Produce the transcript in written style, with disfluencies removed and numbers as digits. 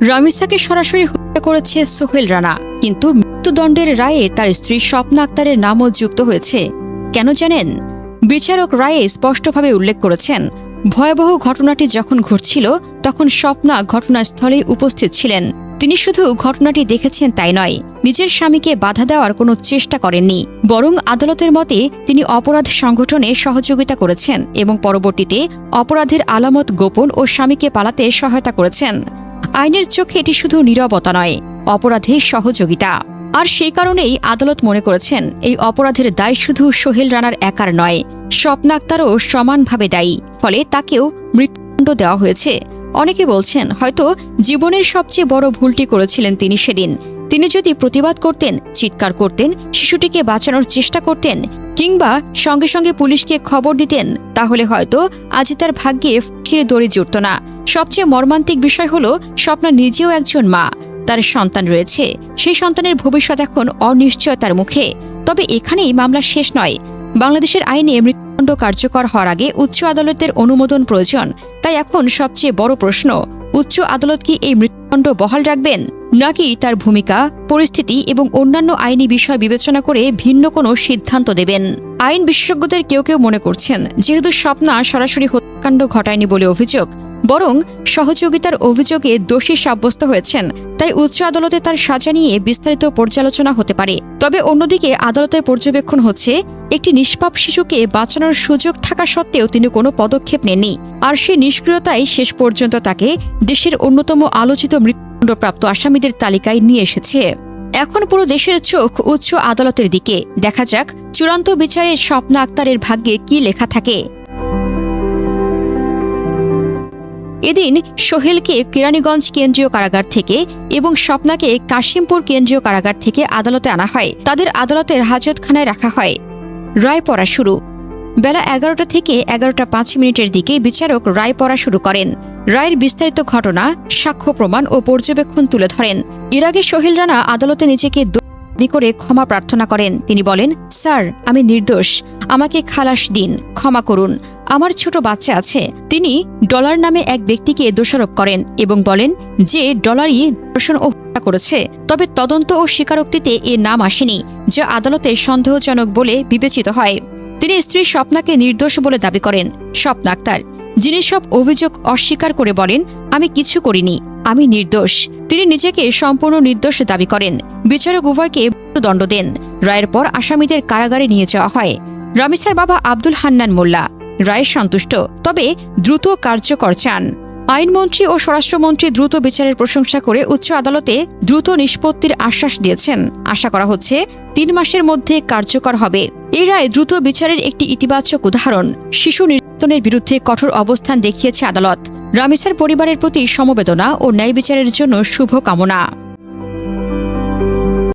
রামিসাকে সরাসরি হত্যা করেছে সোহেল রানা, কিন্তু মৃত্যুদণ্ডের রায়ে তার স্ত্রী স্বপ্না আক্তারের নামও যুক্ত হয়েছে। কেন জানেন? বিচারক রায়ে স্পষ্টভাবে উল্লেখ করেছেন, ভয়াবহ ঘটনাটি যখন ঘটছিল তখন স্বপ্না ঘটনাস্থলে উপস্থিত ছিলেন। তিনি শুধু ঘটনাটি দেখেছেন তাই নয়, নিজের স্বামীকে বাধা দেওয়ার কোনো চেষ্টা করেননি, বরং আদালতের মতে তিনি অপরাধ সংগঠনে সহযোগিতা করেছেন এবং পরবর্তীতে অপরাধের আলামত গোপন ও স্বামীকে পালাতে সহায়তা করেছেন। আইনের চোখে এটি শুধু নীরবতা নয়, অপরাধের সহযোগিতা। আর সেই কারণেই আদালত মনে করেছেন এই অপরাধের দায় শুধু সোহেল রানার একার নয়, স্বপ্না আক্তারও সমানভাবে দায়ী। ফলে তাকেও মৃত্যুদণ্ড দেওয়া হয়েছে। অনেকে বলছেন হয়তো জীবনের সবচেয়ে বড় ভুলটি করেছিলেন তিনি সেদিন। তিনি যদি প্রতিবাদ করতেন, চিৎকার করতেন, শিশুটিকে বাঁচানোর চেষ্টা করতেন, কিংবা সঙ্গে সঙ্গে পুলিশকে খবর দিতেন, তাহলে হয়তো আজ তার ভাগ্যে ফাঁসির দড়ি জুড়ত না। সবচেয়ে মর্মান্তিক বিষয় হলো, স্বপ্না নিজেও একজন মা, তার সন্তান রয়েছে। সেই সন্তানের ভবিষ্যৎ এখন অনিশ্চয়তার মুখে। তবে এখানেই মামলা শেষ নয়। বাংলাদেশের আইনে মৃত্যুদণ্ড কার্যকর হওয়ার আগে উচ্চ আদালতের অনুমোদন প্রয়োজন। তাই এখন সবচেয়ে বড় প্রশ্ন, উচ্চ আদালত কি এই মৃত্যুদণ্ড বহাল রাখবেন, নাকি তার ভূমিকা, পরিস্থিতি এবং অন্যান্য আইনি বিষয় বিবেচনা করে ভিন্ন কোনো সিদ্ধান্ত দেবেন? আইন বিশেষজ্ঞদের কেউ কেউ মনে করছেন, যেহেতু স্বপ্না সরাসরি হত্যাকাণ্ড ঘটায়নি বলে অভিযোগ, বরং সহযোগিতার অভিযোগে দোষী সাব্যস্ত হয়েছেন, তাই উচ্চ আদালতে তার সাজা নিয়ে বিস্তারিত পর্যালোচনা হতে পারে। তবে অন্যদিকে আদালতের পর্যবেক্ষণ হচ্ছে, একটি নিষ্পাপ শিশুকে বাঁচানোর সুযোগ থাকা সত্ত্বেও তিনি কোনো পদক্ষেপ নেননি। আর সেই নিষ্ক্রিয়তাই শেষ পর্যন্ত তাকে দেশের অন্যতম আলোচিত মৃত্যুদণ্ডপ্রাপ্ত আসামিদের তালিকায় নিয়ে এসেছে। এখন পুরো দেশের চোখ উচ্চ আদালতের দিকে। দেখা যাক চূড়ান্ত বিচারে স্বপ্না আক্তারের ভাগ্যে কি লেখা থাকে। এদিন সোহেলকে কেরানীগঞ্জ কেন্দ্রীয় কারাগার থেকে এবং স্বপ্নাকে কাশিমপুর কেন্দ্রীয় কারাগার থেকে আদালতে আনা হয়। তাদের আদালতের হাজতখানায় রাখা হয়। রায় পড়া শুরু। বেলা 11টা থেকে 11টা 5 দিকে বিচারক রায় পড়া শুরু করেন। রায়ের বিস্তারিত ঘটনা, সাক্ষ্য প্রমাণ ও পর্যবেক্ষণ তুলে ধরেন। এর আগে সোহেল রানা আদালতে নিজেকে দাবি করে ক্ষমা প্রার্থনা করেন। তিনি বলেন, স্যার, আমি নির্দোষ, আমাকে খালাস দিন, ক্ষমা করুন, আমার ছোট বাচ্চা আছে। তিনি ডলার নামে এক ব্যক্তিকে দোষারোপ করেন এবং বলেন যে ডলারই ধর্ষণ ও হত্যা করেছে। তবে তদন্ত ও স্বীকারোক্তিতে এ নাম আসেনি, যা আদালতে সন্দেহজনক বলে বিবেচিত হয়। তিনি স্ত্রী স্বপ্নাকে নির্দোষ বলে দাবি করেন। স্বপ্না আক্তার, যিনি সব অভিযোগ অস্বীকার করে বলেন, আমি কিছু করিনি, আমি নির্দোষ। তিনি নিজেকে সম্পূর্ণ নির্দোষ দাবি করেন। বিচারক উভয়কে মৃত্যুদণ্ড দেন। রায়ের পর আসামিদের কারাগারে নিয়ে যাওয়া হয়। রামিসার বাবা আব্দুল হান্নান মোল্লা রায়ে সন্তুষ্ট, তবে দ্রুত কার্যকর চান। আইনমন্ত্রী ও স্বরাষ্ট্রমন্ত্রী দ্রুত বিচারের প্রশংসা করে উচ্চ আদালতে দ্রুত নিষ্পত্তির আশ্বাস দিয়েছেন। আশা করা হচ্ছে 3 মাসের মধ্যে কার্যকর হবে। এই রায় দ্রুত বিচারের একটি ইতিবাচক উদাহরণ। শিশু নির্যাতনের বিরুদ্ধে কঠোর অবস্থান দেখিয়েছে আদালত। রামিসার পরিবারের প্রতি সমবেদনা ও ন্যায় বিচারের জন্য শুভ কামনা।